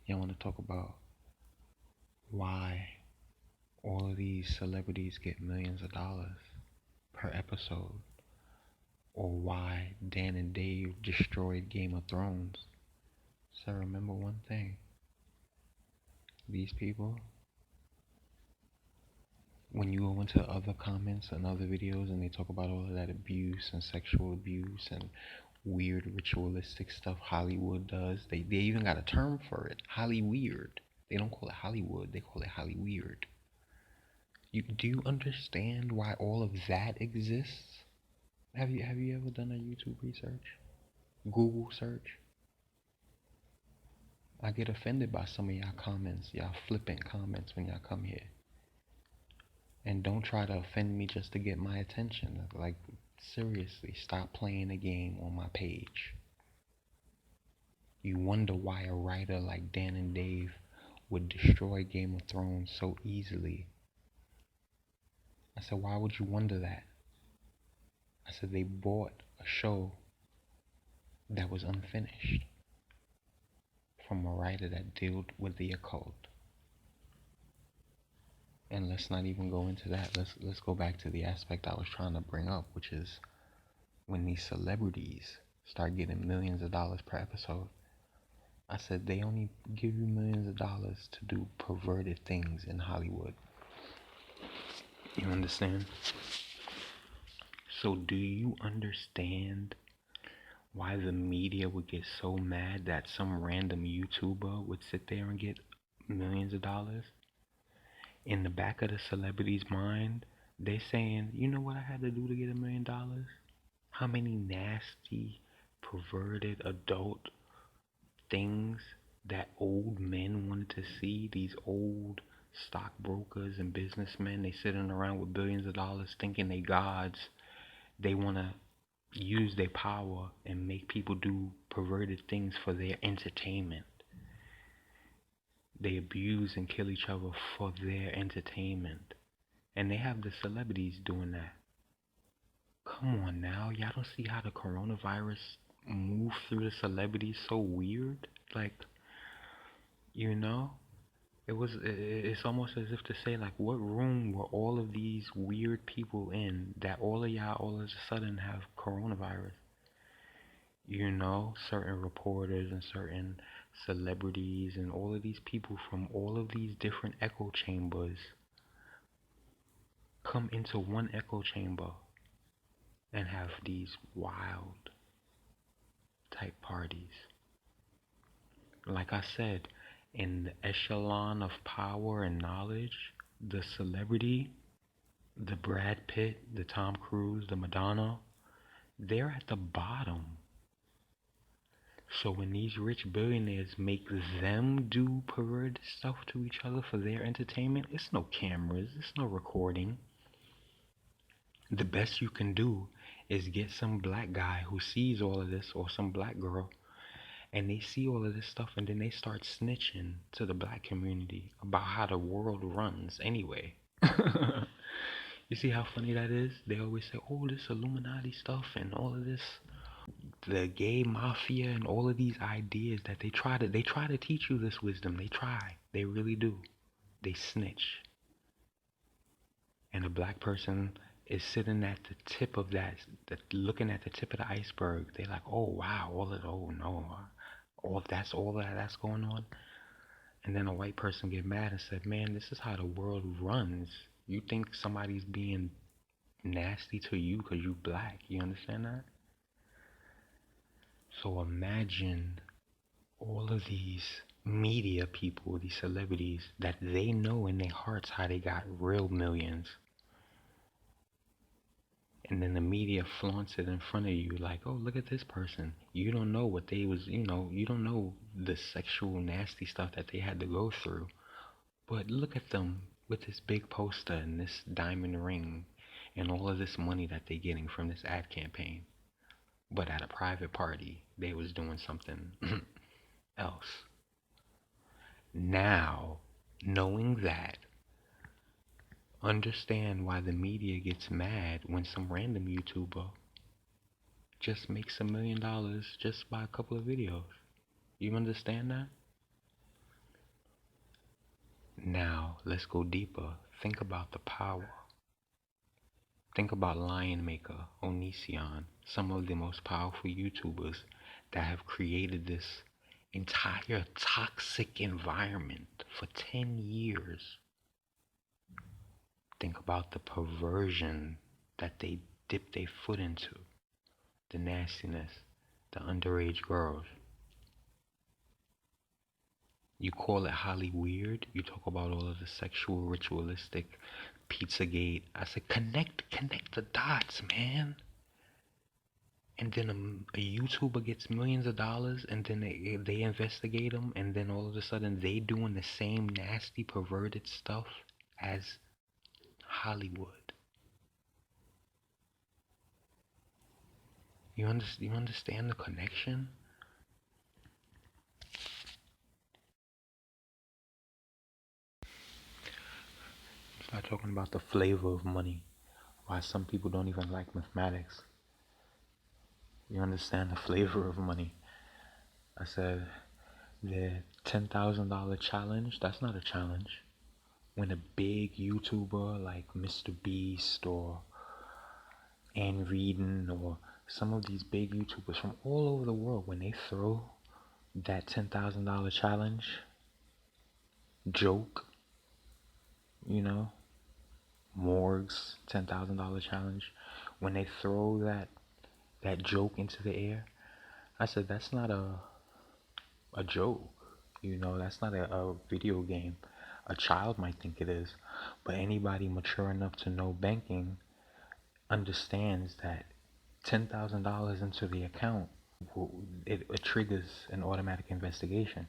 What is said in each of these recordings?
Y'all want to talk about why all of these celebrities get millions of dollars per episode, or why Dan and Dave destroyed Game of Thrones. So remember one thing. These people, when you go into other comments and other videos and they talk about all of that abuse and sexual abuse and weird ritualistic stuff Hollywood does, they even got a term for it. Hollyweird. They don't call it Hollywood, they call it Hollyweird. Do you understand why all of that exists? Have you ever done a YouTube research? Google search? I get offended by some of y'all comments, y'all flippant comments when y'all come here. And don't try to offend me just to get my attention. Like, seriously, stop playing the game on my page. You wonder why a writer like Dan and Dave would destroy Game of Thrones so easily. I said, why would you wonder that? I said, they bought a show that was unfinished from a writer that dealt with the occult. And let's not even go into that. Let's go back to the aspect I was trying to bring up, which is when these celebrities start getting millions of dollars per episode. I said they only give you millions of dollars to do perverted things in Hollywood. You understand? So do you understand why the media would get so mad that some random YouTuber would sit there and get millions of dollars? In the back of the celebrity's mind, they saying, you know what I had to do to get $1 million? How many nasty, perverted, adult things that old men wanted to see, these old stockbrokers and businessmen, they sitting around with billions of dollars thinking they gods. They want to use their power and make people do perverted things for their entertainment. They abuse and kill each other for their entertainment. And they have the celebrities doing that. Come on now, y'all don't see how the coronavirus moved through the celebrities so weird? Like, you know? It's almost as if to say, like, what room were all of these weird people in that all of y'all all of a sudden have coronavirus? You know, certain reporters and certain celebrities and all of these people from all of these different echo chambers come into one echo chamber and have these wild type parties. Like I said, in the echelon of power and knowledge, the celebrity, the Brad Pitt, the Tom Cruise, the Madonna, they're at the bottom. So when these rich billionaires make them do perverted stuff to each other for their entertainment, it's no cameras, it's no recording. The best you can do is get some black guy who sees all of this, or some black girl, and they see all of this stuff, and then they start snitching to the black community about how the world runs anyway. You see how funny that is? They always say, oh, this Illuminati stuff and all of this, the gay mafia and all of these ideas that they try to teach you this wisdom. They really do. They snitch. And a black person is sitting at the tip of that, looking at the tip of the iceberg. They're like, oh wow, that's going on. And then a white person get mad and said, man, this is how the world runs. You think somebody's being nasty to you because you black. You understand that? So imagine all of these media people, these celebrities, that they know in their hearts how they got real millions. And then the media flaunts it in front of you like, oh, look at this person. You don't know what they was, you don't know the sexual nasty stuff that they had to go through. But look at them with this big poster and this diamond ring and all of this money that they're getting from this ad campaign. But at a private party, they was doing something else. Now, knowing that, understand why the media gets mad when some random YouTuber just makes $1 million just by a couple of videos. You understand that? Now, let's go deeper. Think about the power. Think about Lion Maker, Onision, some of the most powerful YouTubers that have created this entire toxic environment for 10 years. Think about the perversion that they dip their foot into, the nastiness, the underage girls. You call it Holly weird. You talk about all of the sexual, ritualistic, Pizzagate. I said, connect the dots, man. And then a YouTuber gets millions of dollars, and then they investigate them, and then all of a sudden they doing the same nasty, perverted stuff as Hollywood. You understand the connection? Start talking about the flavor of money. Why some people don't even like mathematics. You understand the flavor of money. I said the $10,000 challenge, that's not a challenge. When a big YouTuber like Mr. Beast or Ann Reedon or some of these big YouTubers from all over the world, when they throw that $10,000 challenge joke, you know, Morg's $10,000 challenge, when they throw that joke into the air, I said that's not a joke. You know, that's not a video game. A child might think it is, but anybody mature enough to know banking understands that $10,000 into the account, it triggers an automatic investigation.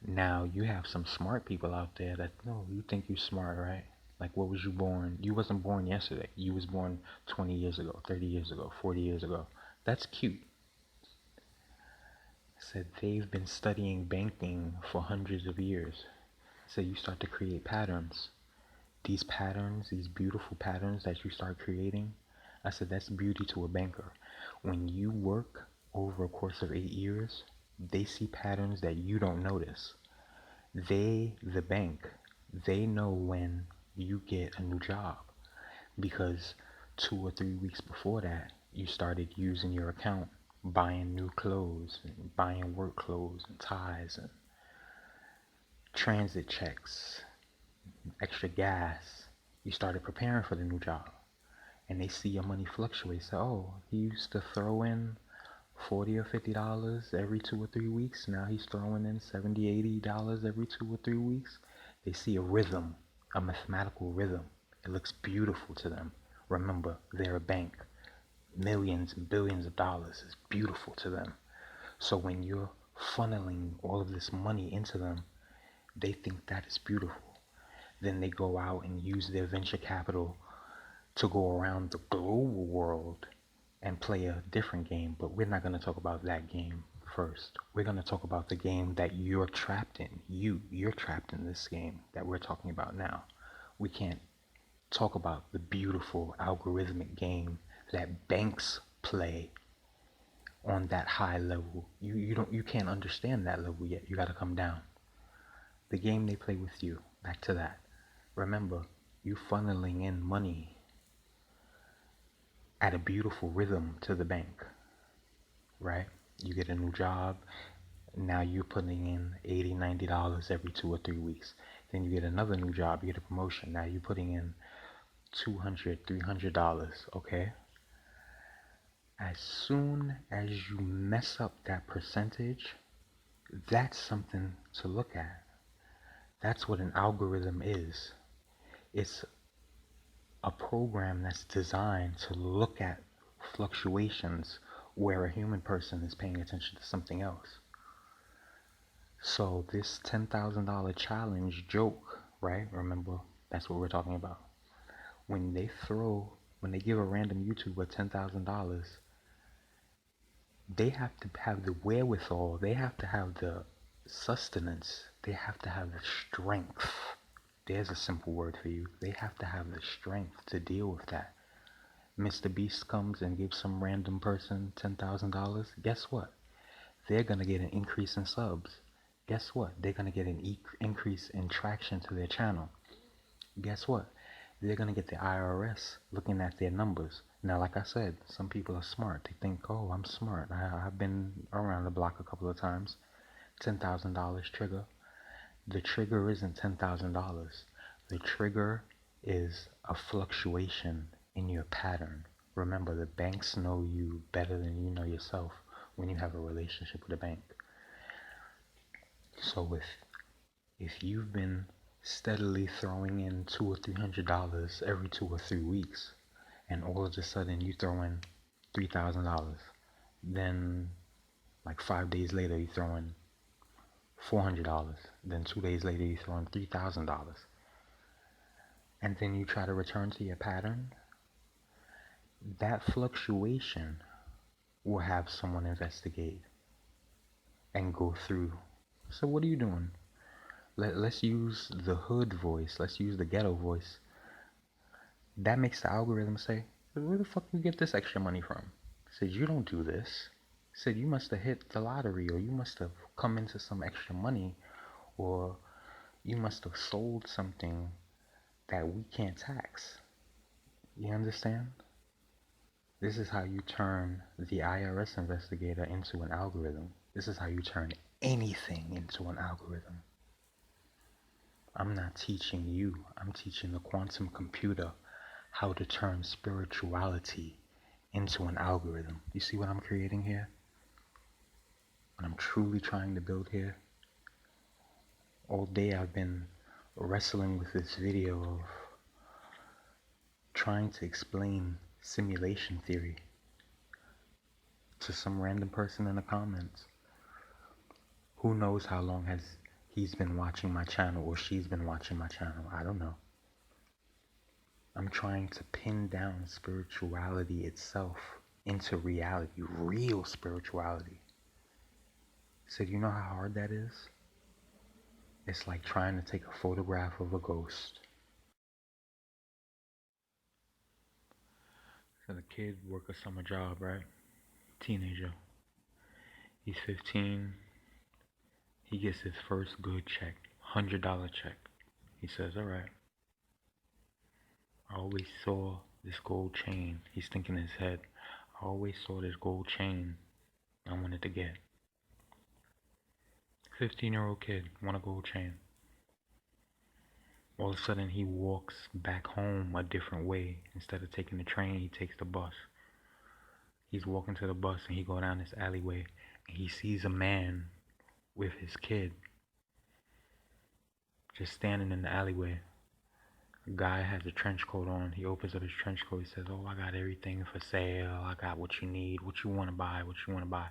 Now, you have some smart people out there that, no, you think you smart, right? Like, what was you born? You wasn't born yesterday. You was born 20 years ago, 30 years ago, 40 years ago. That's cute. Said they've been studying banking for hundreds of years. So you start to create patterns. These patterns, these beautiful patterns that you start creating, I said that's beauty to a banker. When you work over a course of 8 years, they see patterns that you don't notice. They, the bank, they know when you get a new job because 2 or 3 weeks before that, you started using your account, buying new clothes, and buying work clothes and ties and transit checks, extra gas. You started preparing for the new job. And they see your money fluctuate. So, oh, he used to throw in $40 or $50 every 2 or 3 weeks. Now he's throwing in $70, $80 every 2 or 3 weeks. They see a rhythm, a mathematical rhythm. It looks beautiful to them. Remember, they're a bank. Millions and billions of dollars is beautiful to them. So when you're funneling all of this money into them, they think that is beautiful. Then they go out and use their venture capital to go around the global world and play a different game, but we're not going to talk about that game first. We're going to talk about the game that you're trapped in. You're trapped in this game that we're talking about now. We can't talk about the beautiful algorithmic game that banks play on that high level. You can't understand that level yet. You got to come down. The game they play with you. Back to that. Remember, you funneling in money at a beautiful rhythm to the bank, right? You get a new job. Now you're putting in $80, $90 every 2 or 3 weeks. Then you get another new job. You get a promotion. Now you're putting in $200, $300. Okay. As soon as you mess up that percentage, that's something to look at. That's what an algorithm is. It's a program that's designed to look at fluctuations where a human person is paying attention to something else. So this $10,000 challenge joke, right? Remember, that's what we're talking about. When they give a random YouTuber $10,000, they have to have the wherewithal, they have to have the sustenance, they have to have the strength. There's a simple word for you. They have to have the strength to deal with that. Mr. Beast comes and gives some random person $10,000. Guess what? They're going to get an increase in subs. Guess what? They're going to get an increase in traction to their channel. Guess what? They're going to get the IRS looking at their numbers. Now, like I said, some people are smart. They think, oh, I'm smart. I've been around the block a couple of times. $10,000 trigger. The trigger isn't $10,000. The trigger is a fluctuation in your pattern. Remember, the banks know you better than you know yourself when you have a relationship with a bank. So if you've been steadily throwing in $200 or $300 every 2 or 3 weeks, and all of a sudden you throw in $3,000, then like 5 days later you throw in $400, then 2 days later you throw in $3,000, and then you try to return to your pattern, that fluctuation will have someone investigate and go through. So what are you doing? Let's use the hood voice. Let's use the ghetto voice. That makes the algorithm say, where the fuck you get this extra money from? Said, you don't do this. Said, you must have hit the lottery, or you must have come into some extra money, or you must have sold something that we can't tax. You understand? This is how you turn the IRS investigator into an algorithm. This is how you turn anything into an algorithm. I'm not teaching you. I'm teaching the quantum computer how to turn spirituality into an algorithm. You see what I'm creating here? What I'm truly trying to build here? All day I've been wrestling with this video of trying to explain simulation theory to some random person in the comments. Who knows how long he's been watching my channel or she's been watching my channel? I don't know. I'm trying to pin down spirituality itself into reality, real spirituality. So do you know how hard that is? It's like trying to take a photograph of a ghost. So the kid work a summer job, right? Teenager. He's 15. He gets his first good check, $100 check. He says, all right. I always saw this gold chain. He's thinking in his head, I always saw this gold chain I wanted to get. 15-year-old kid, want a gold chain. All of a sudden he walks back home a different way. Instead of taking the train, he takes the bus. He's walking to the bus and he go down this alleyway and he sees a man with his kid just standing in the alleyway. A guy has a trench coat on. He opens up his trench coat. He says, oh, I got everything for sale. I got what you need, what you want to buy, what you want to buy.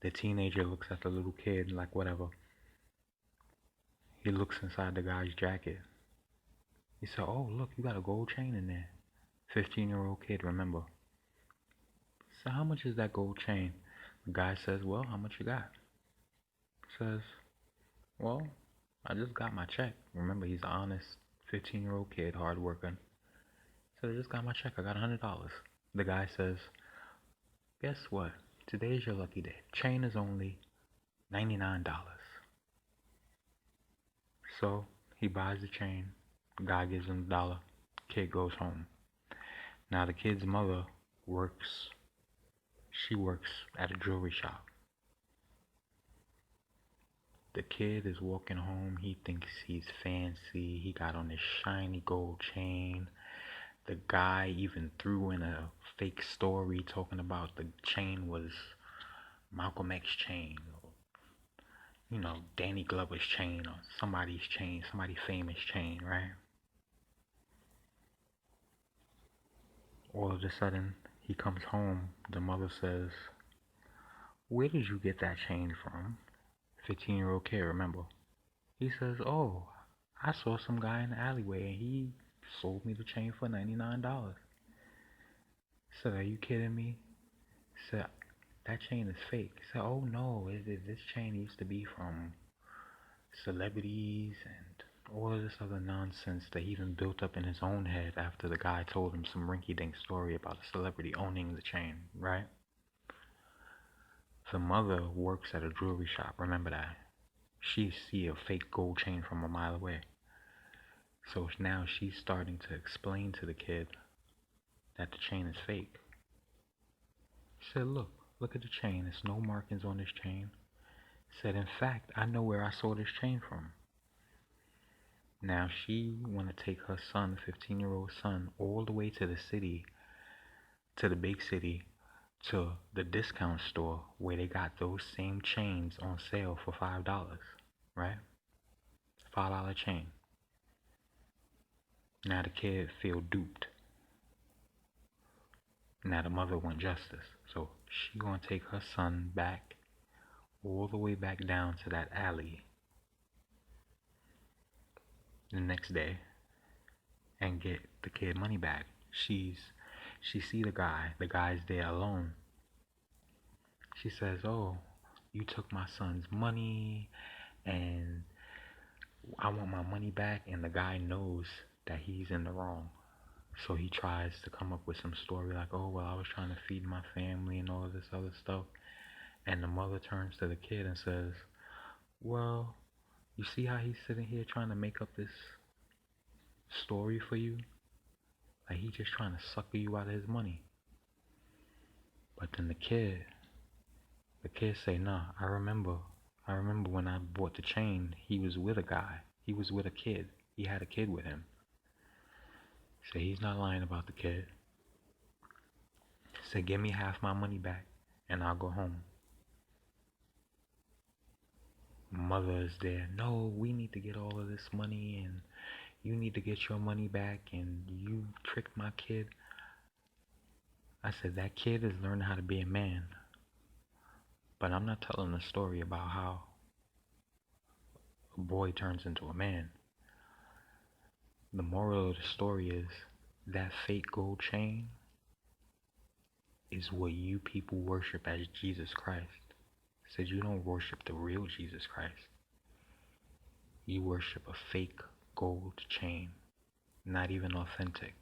The teenager looks at the little kid like whatever. He looks inside the guy's jacket. He said, oh, look, you got a gold chain in there. 15-year-old kid, remember. So how much is that gold chain? The guy says, well, how much you got? He says, well, I just got my check. Remember, he's an honest 15-year-old kid, hard working. So I just got my check. I got $100. The guy says, guess what? Today's your lucky day. Chain is only $99. So he buys the chain. Guy gives him $1. Kid goes home. Now the kid's mother works. She works at a jewelry shop. The kid is walking home. He thinks he's fancy. He got on this shiny gold chain. The guy even threw in a fake story talking about the chain was Malcolm X chain, or, you know, Danny Glover's chain, or somebody's chain, somebody famous chain, right? All of a sudden, he comes home. The mother says, where did you get that chain from? 15-year-old kid, remember. He says, oh, I saw some guy in the alleyway and he sold me the chain for $99. Said, are you kidding me? Said, that chain is fake. Said, oh no, this chain used to be from celebrities and all of this other nonsense that he even built up in his own head after the guy told him some rinky-dink story about a celebrity owning the chain, right? The mother works at a jewelry shop, remember that. She see a fake gold chain from a mile away. So now she's starting to explain to the kid that the chain is fake. She said, look at the chain. There's no markings on this chain. Said, in fact, I know where I saw this chain from. Now she want to take her son, 15-year-old son, all the way to the city, to the big city, to the discount store where they got those same chains on sale for $5, right? $5 chain. Now the kid feel duped. Now the mother want justice. So she gonna take her son back, all the way back down to that alley the next day and get the kid money back. She see the guy's there alone. She says, oh, you took my son's money and I want my money back. And the guy knows that he's in the wrong. So he tries to come up with some story like, oh, well, I was trying to feed my family and all of this other stuff. And the mother turns to the kid and says, well, you see how he's sitting here trying to make up this story for you? Like he's just trying to sucker you out of his money. But then the kid say, nah, I remember when I bought the chain, he was with a guy. He was with a kid. He had a kid with him. So he's not lying about the kid. Said, give me half my money back and I'll go home. Mother is there. No, we need to get all of this money and you need to get your money back and you tricked my kid. I said, that kid is learning how to be a man. But I'm not telling a story about how a boy turns into a man. The moral of the story is that fake gold chain is what you people worship as Jesus Christ. Said you don't worship the real Jesus Christ. You worship a fake gold chain, not even authentic.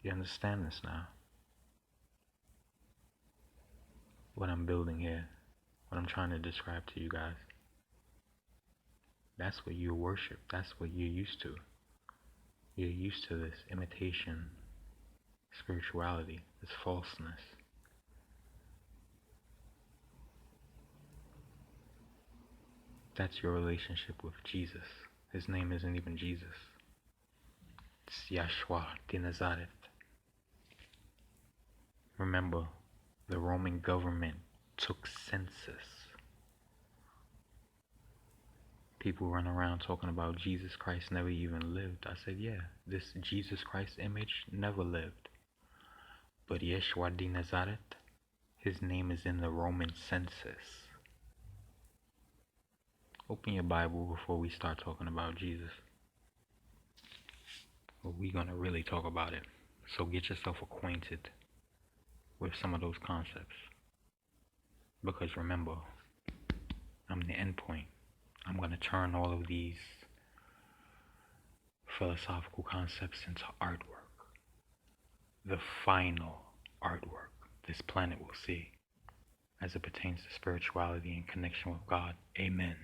You understand this now? What I'm building here, what I'm trying to describe to you guys. That's what you worship. That's what you're used to. You're used to this imitation spirituality, this falseness. That's your relationship with Jesus. His name isn't even Jesus. It's YHSHWA de Nazareth. Remember, the Roman government took census. People run around talking about Jesus Christ never even lived. I said, yeah, this Jesus Christ image never lived. But YHSHWA de Nazareth, his name is in the Roman census. Open your Bible before we start talking about Jesus. But we're going to really talk about it. So get yourself acquainted with some of those concepts. Because remember, I'm the end point. I'm going to turn all of these philosophical concepts into artwork. The final artwork this planet will see as it pertains to spirituality and connection with God. Amen.